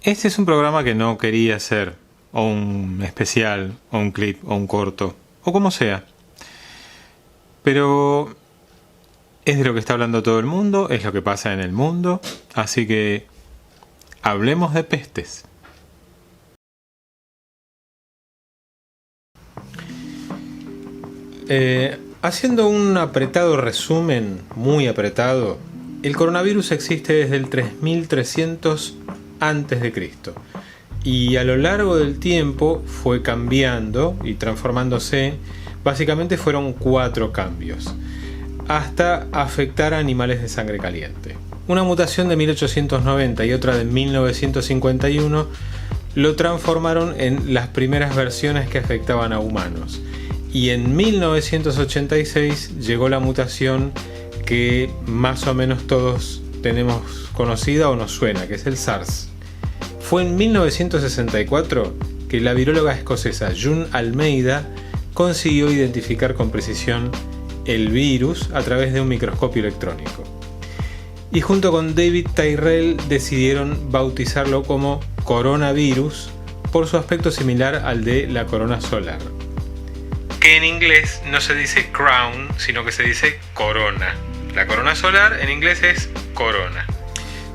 Este es un programa que no quería ser, o un especial, o un clip, o un corto, o como sea. Pero es de lo que está hablando todo el mundo, es lo que pasa en el mundo, así que hablemos de pestes. Haciendo un apretado resumen, muy apretado, el coronavirus existe desde el 3300 a.C. y a lo largo del tiempo fue cambiando y transformándose. Básicamente fueron 4 cambios, hasta afectar a animales de sangre caliente. Una mutación de 1890 y otra de 1951 lo transformaron en las primeras versiones que afectaban a humanos. Y en 1986 llegó la mutación que más o menos todos tenemos conocida o nos suena, que es el SARS. Fue en 1964 que la viróloga escocesa June Almeida consiguió identificar con precisión el virus a través de un microscopio electrónico. Y junto con David Tyrrell decidieron bautizarlo como coronavirus por su aspecto similar al de la corona solar. Que en inglés no se dice crown, sino que se dice corona. La corona solar en inglés es corona.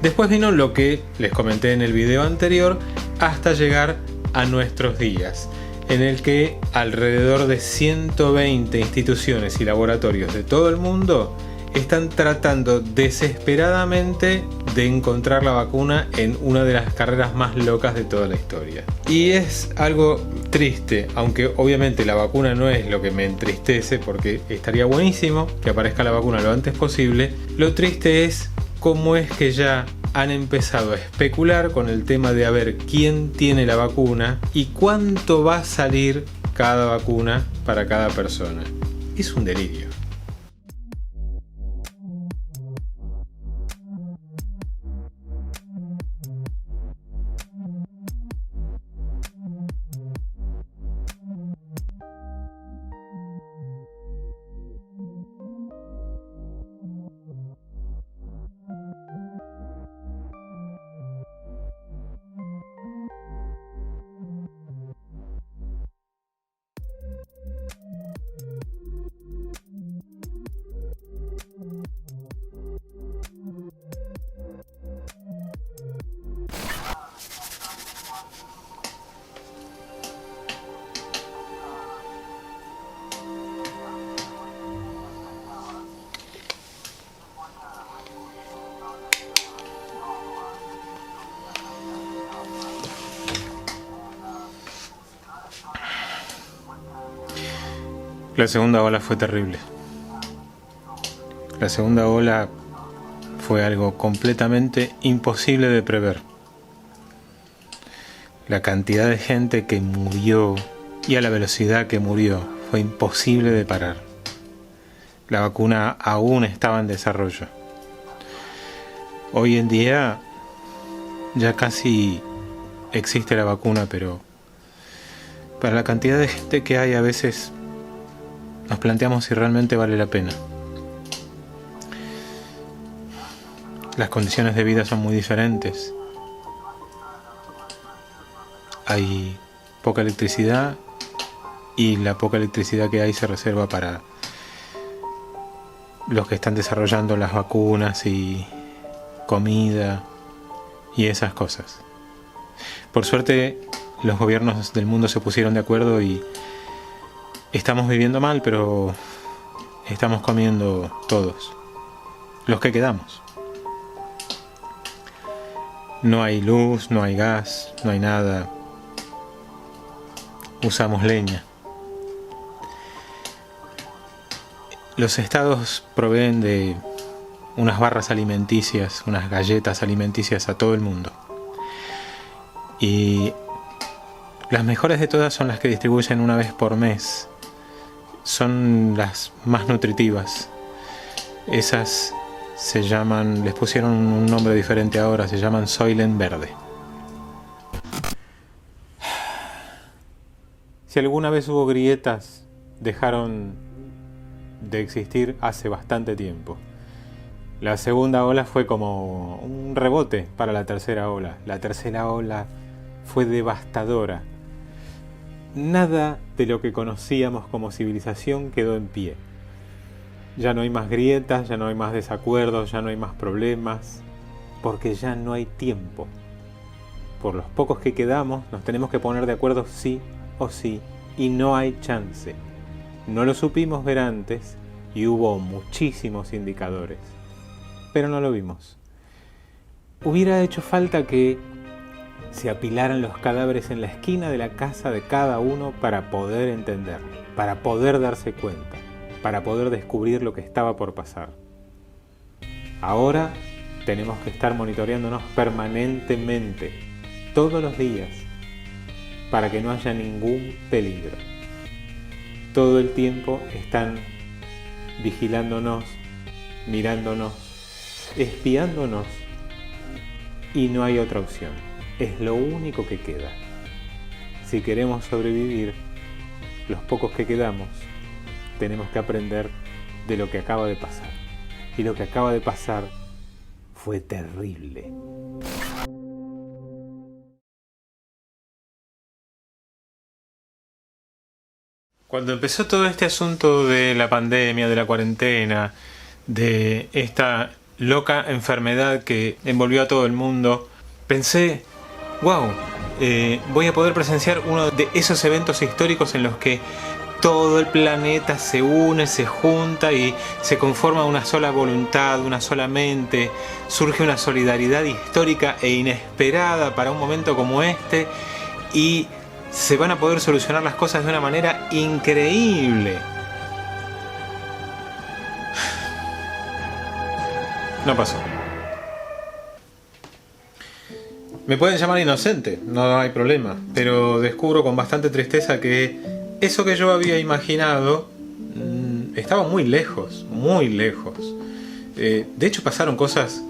Después vino lo que les comenté en el video anterior, hasta llegar a nuestros días, en el que alrededor de 120 instituciones y laboratorios de todo el mundo están tratando desesperadamente de encontrar la vacuna en una de las carreras más locas de toda la historia. Y es algo triste, aunque obviamente la vacuna no es lo que me entristece, porque estaría buenísimo que aparezca la vacuna lo antes posible. Lo triste es cómo es que ya han empezado a especular con el tema de a ver quién tiene la vacuna y cuánto va a salir cada vacuna para cada persona. Es un delirio. La segunda ola fue terrible. La segunda ola fue algo completamente imposible de prever. La cantidad de gente que murió y a la velocidad que murió fue imposible de parar. La vacuna aún estaba en desarrollo. Hoy en día ya casi existe la vacuna, pero para la cantidad de gente que hay a veces nos planteamos si realmente vale la pena. Las condiciones de vida son muy diferentes. Hay poca electricidad y la poca electricidad que hay se reserva para los que están desarrollando las vacunas y comida y esas cosas. Por suerte, los gobiernos del mundo se pusieron de acuerdo y estamos viviendo mal, pero estamos comiendo todos, los que quedamos. No hay luz, no hay gas, no hay nada. Usamos leña. Los estados proveen de unas barras alimenticias, unas galletas alimenticias a todo el mundo. Y las mejores de todas son las que distribuyen una vez por mes. Son las más nutritivas. Esas se llaman, les pusieron un nombre diferente ahora, se llaman Soylent Verde. Si alguna vez hubo grietas, dejaron de existir hace bastante tiempo. La segunda ola fue como un rebote para la tercera ola. La tercera ola fue devastadora. Nada de lo que conocíamos como civilización quedó en pie. Ya no hay más grietas, ya no hay más desacuerdos, ya no hay más problemas, porque ya no hay tiempo. Por los pocos que quedamos, nos tenemos que poner de acuerdo sí o sí, y no hay chance. No lo supimos ver antes y hubo muchísimos indicadores, pero no lo vimos. Hubiera hecho falta que se apilaran los cadáveres en la esquina de la casa de cada uno para poder entender, para poder darse cuenta, para poder descubrir lo que estaba por pasar. Ahora tenemos que estar monitoreándonos permanentemente, todos los días, para que no haya ningún peligro. Todo el tiempo están vigilándonos, mirándonos, espiándonos, y no hay otra opción. Es lo único que queda. Si queremos sobrevivir, los pocos que quedamos, tenemos que aprender de lo que acaba de pasar. Y lo que acaba de pasar fue terrible. Cuando empezó todo este asunto de la pandemia, de la cuarentena, de esta loca enfermedad que envolvió a todo el mundo, pensé, wow, voy a poder presenciar uno de esos eventos históricos en los que todo el planeta se une, se junta y se conforma una sola voluntad, una sola mente. Surge una solidaridad histórica e inesperada para un momento como este y se van a poder solucionar las cosas de una manera increíble. No pasó. Me pueden llamar inocente, no hay problema, pero descubro con bastante tristeza que eso que yo había imaginado estaba muy lejos, muy lejos. De hecho pasaron cosas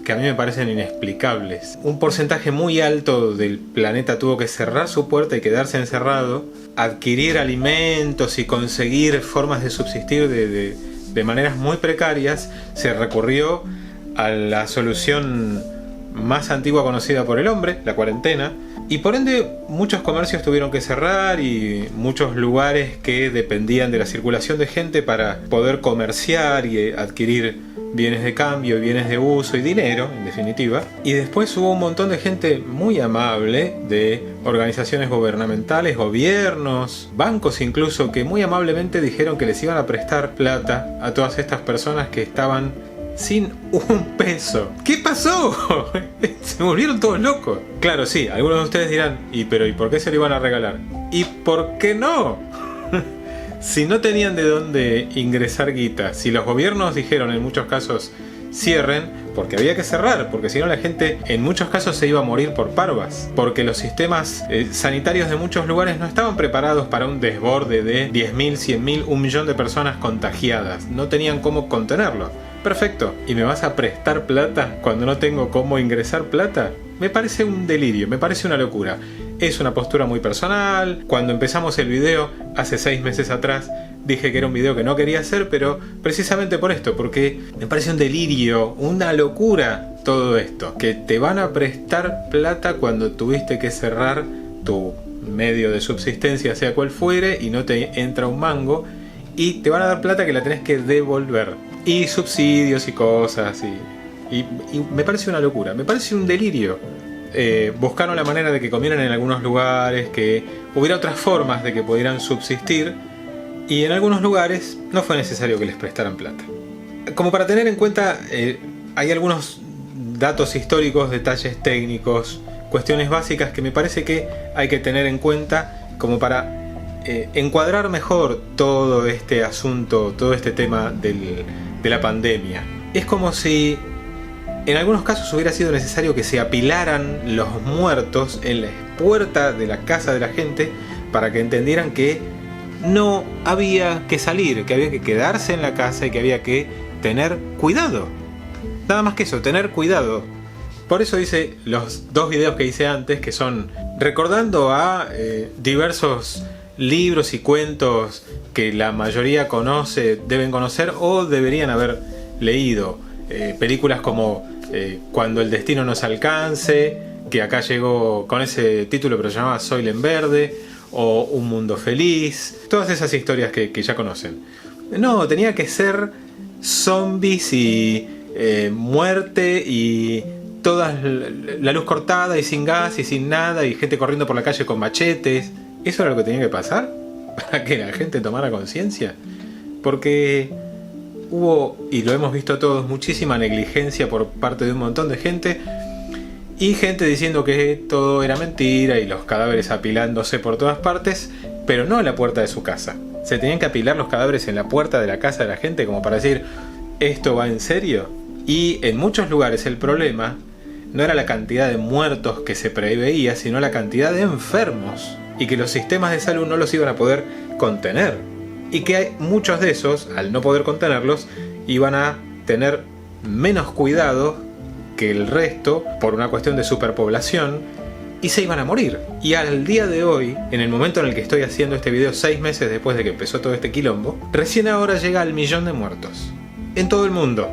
que a mí me parecen inexplicables. Un porcentaje muy alto del planeta tuvo que cerrar su puerta y quedarse encerrado, adquirir alimentos y conseguir formas de subsistir de maneras muy precarias. Se recurrió a la solución más antigua conocida por el hombre, la cuarentena, y por ende muchos comercios tuvieron que cerrar y muchos lugares que dependían de la circulación de gente para poder comerciar y adquirir bienes de cambio, bienes de uso y dinero, en definitiva. Y después hubo un montón de gente muy amable, de organizaciones gubernamentales, gobiernos, bancos incluso, que muy amablemente dijeron que les iban a prestar plata a todas estas personas que estaban sin un peso. ¿Qué pasó? Se volvieron todos locos. Claro, sí, algunos de ustedes dirán, ¿y por qué se lo iban a regalar? ¿Y por qué no? Si no tenían de dónde ingresar guita, si los gobiernos dijeron en muchos casos cierren, porque había que cerrar, porque si no la gente en muchos casos se iba a morir por parvas, porque los sistemas sanitarios de muchos lugares no estaban preparados para un desborde de 10.000, 100.000, 1.000.000 de personas contagiadas, no tenían cómo contenerlo. Perfecto, ¿y me vas a prestar plata cuando no tengo cómo ingresar plata? Me parece un delirio, me parece una locura. Es una postura muy personal. Cuando empezamos el video, hace 6 meses atrás, dije que era un video que no quería hacer, pero precisamente por esto, porque me parece un delirio, una locura todo esto. Que te van a prestar plata cuando tuviste que cerrar tu medio de subsistencia, sea cual fuere, y no te entra un mango, y te van a dar plata que la tenés que devolver. Y subsidios y cosas, y me parece una locura, me parece un delirio. Buscaron la manera de que comieran en algunos lugares, que hubiera otras formas de que pudieran subsistir, y en algunos lugares no fue necesario que les prestaran plata. Como para tener en cuenta, hay algunos datos históricos, detalles técnicos, cuestiones básicas que me parece que hay que tener en cuenta como para encuadrar mejor todo este asunto, todo este tema de la pandemia. Es como si en algunos casos hubiera sido necesario que se apilaran los muertos en la puerta de la casa de la gente para que entendieran que no había que salir, que había que quedarse en la casa y que había que tener cuidado. Nada más que eso, tener cuidado. Por eso hice los 2 videos que hice antes, que son recordando a diversos libros y cuentos que la mayoría deben conocer o deberían haber leído. películas como Cuando el destino nos alcance, que acá llegó con ese título pero se llamaba Soylent Verde, o Un mundo feliz, todas esas historias que ya conocen. No, tenía que ser zombies y muerte y toda la luz cortada y sin gas y sin nada y gente corriendo por la calle con machetes. ¿Eso era lo que tenía que pasar? ¿Para que la gente tomara conciencia? Porque hubo, y lo hemos visto todos, muchísima negligencia por parte de un montón de gente, y gente diciendo que todo era mentira y los cadáveres apilándose por todas partes, pero no en la puerta de su casa. Se tenían que apilar los cadáveres en la puerta de la casa de la gente como para decir, ¿esto va en serio? Y en muchos lugares el problema no era la cantidad de muertos que se preveía, sino la cantidad de enfermos, y que los sistemas de salud no los iban a poder contener. Y que muchos de esos, al no poder contenerlos, iban a tener menos cuidado que el resto por una cuestión de superpoblación y se iban a morir. Y al día de hoy, en el momento en el que estoy haciendo este video, 6 meses después de que empezó todo este quilombo, recién ahora llega al 1.000.000 de muertos en todo el mundo.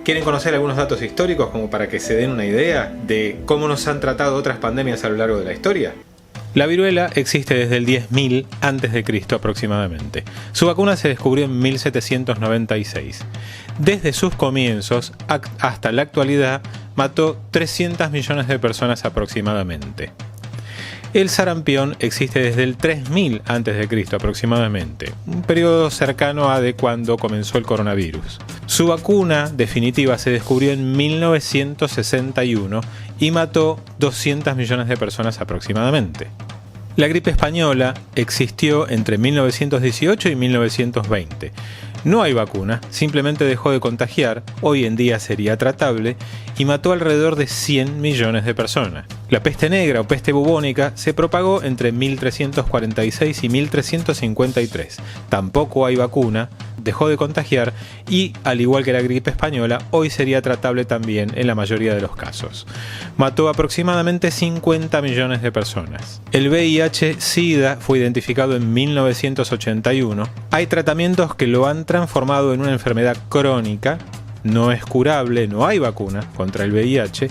¿Quieren conocer algunos datos históricos como para que se den una idea de cómo nos han tratado otras pandemias a lo largo de la historia? La viruela existe desde el 10.000 a.C. aproximadamente. Su vacuna se descubrió en 1796. Desde sus comienzos hasta la actualidad mató 300 millones de personas aproximadamente. El sarampión existe desde el 3000 a.C. aproximadamente, un periodo cercano a de cuando comenzó el coronavirus. Su vacuna definitiva se descubrió en 1961 y mató 200 millones de personas aproximadamente. La gripe española existió entre 1918 y 1920. No hay vacuna, simplemente dejó de contagiar, hoy en día sería tratable, y mató alrededor de 100 millones de personas. La peste negra o peste bubónica se propagó entre 1346 y 1353. Tampoco hay vacuna, dejó de contagiar y, al igual que la gripe española, hoy sería tratable también en la mayoría de los casos. Mató aproximadamente 50 millones de personas. El VIH-Sida fue identificado en 1981. Hay tratamientos que lo han transformado en una enfermedad crónica, no es curable, no hay vacuna contra el VIH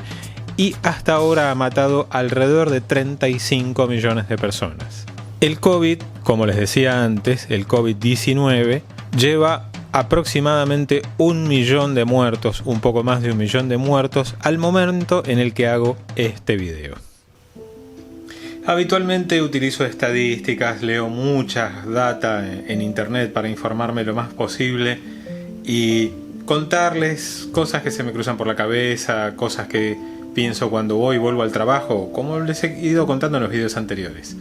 y hasta ahora ha matado alrededor de 35 millones de personas. El COVID, como les decía antes, el COVID-19, lleva aproximadamente 1.000.000 de muertos, un poco más de 1.000.000 de muertos al momento en el que hago este video. Habitualmente utilizo estadísticas, leo muchas data en internet para informarme lo más posible y contarles cosas que se me cruzan por la cabeza, cosas que pienso cuando voy y vuelvo al trabajo, como les he ido contando en los videos anteriores.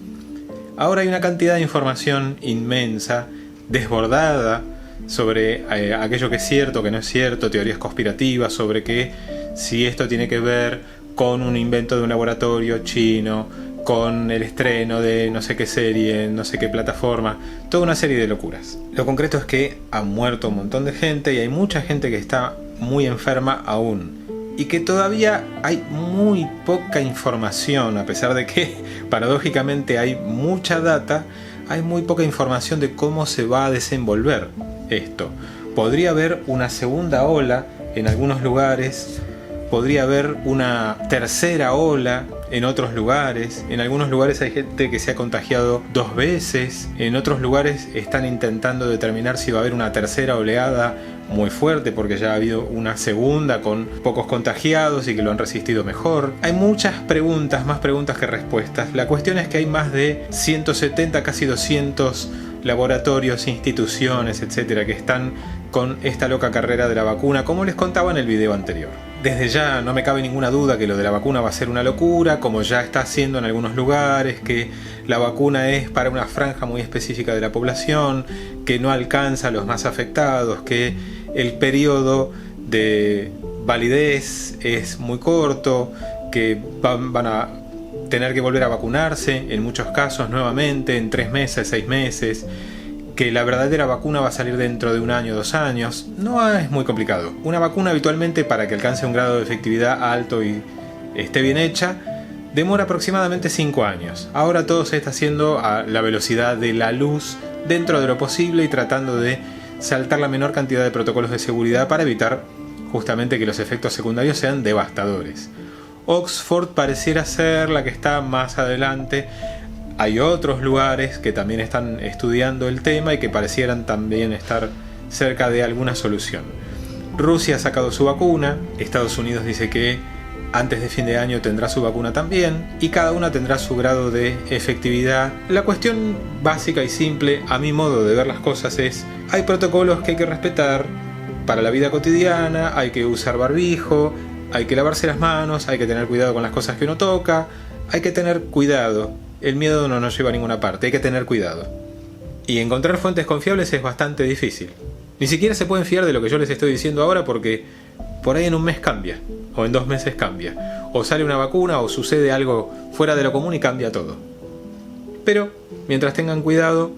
Ahora hay una cantidad de información inmensa, desbordada, sobre aquello que es cierto, que no es cierto, teorías conspirativas sobre que si esto tiene que ver con un invento de un laboratorio chino, con el estreno de no sé qué serie, no sé qué plataforma, toda una serie de locuras. Lo concreto es que ha muerto un montón de gente y hay mucha gente que está muy enferma aún. Y que todavía hay muy poca información, a pesar de que paradójicamente hay mucha data, hay muy poca información de cómo se va a desenvolver esto. Podría haber una segunda ola en algunos lugares, podría haber una tercera ola en otros lugares. En algunos lugares hay gente que se ha contagiado 2 veces, en otros lugares están intentando determinar si va a haber una tercera oleada muy fuerte porque ya ha habido una segunda con pocos contagiados y que lo han resistido mejor. Hay muchas preguntas, más preguntas que respuestas. La cuestión es que hay más de 170, casi 200 laboratorios, instituciones, etcétera, que están con esta loca carrera de la vacuna, como les contaba en el video anterior. Desde ya no me cabe ninguna duda que lo de la vacuna va a ser una locura, como ya está haciendo en algunos lugares, que la vacuna es para una franja muy específica de la población, que no alcanza a los más afectados, que el periodo de validez es muy corto, que van a tener que volver a vacunarse en muchos casos nuevamente en 3 meses, 6 meses, que la verdadera vacuna va a salir dentro de 1 año, 2 años. No es muy complicado. Una vacuna habitualmente, para que alcance un grado de efectividad alto y esté bien hecha, demora aproximadamente 5 años. Ahora todo se está haciendo a la velocidad de la luz, dentro de lo posible y tratando de saltar la menor cantidad de protocolos de seguridad para evitar justamente que los efectos secundarios sean devastadores. Oxford pareciera ser la que está más adelante. Hay otros lugares que también están estudiando el tema y que parecieran también estar cerca de alguna solución. Rusia ha sacado su vacuna, Estados Unidos dice que antes de fin de año tendrá su vacuna también, y cada una tendrá su grado de efectividad. La cuestión básica y simple, a mi modo de ver las cosas, es: hay protocolos que hay que respetar para la vida cotidiana, hay que usar barbijo, hay que lavarse las manos, hay que tener cuidado con las cosas que uno toca, hay que tener cuidado. El miedo no nos lleva a ninguna parte, hay que tener cuidado. Y encontrar fuentes confiables es bastante difícil. Ni siquiera se pueden fiar de lo que yo les estoy diciendo ahora, porque por ahí en un mes cambia, o en 2 meses cambia, o sale una vacuna o sucede algo fuera de lo común y cambia todo. Pero mientras tengan cuidado,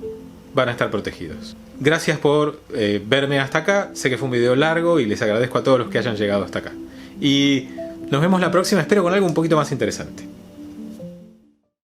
van a estar protegidos. Gracias por verme hasta acá. Sé que fue un video largo y les agradezco a todos los que hayan llegado hasta acá. Y nos vemos la próxima, espero con algo un poquito más interesante.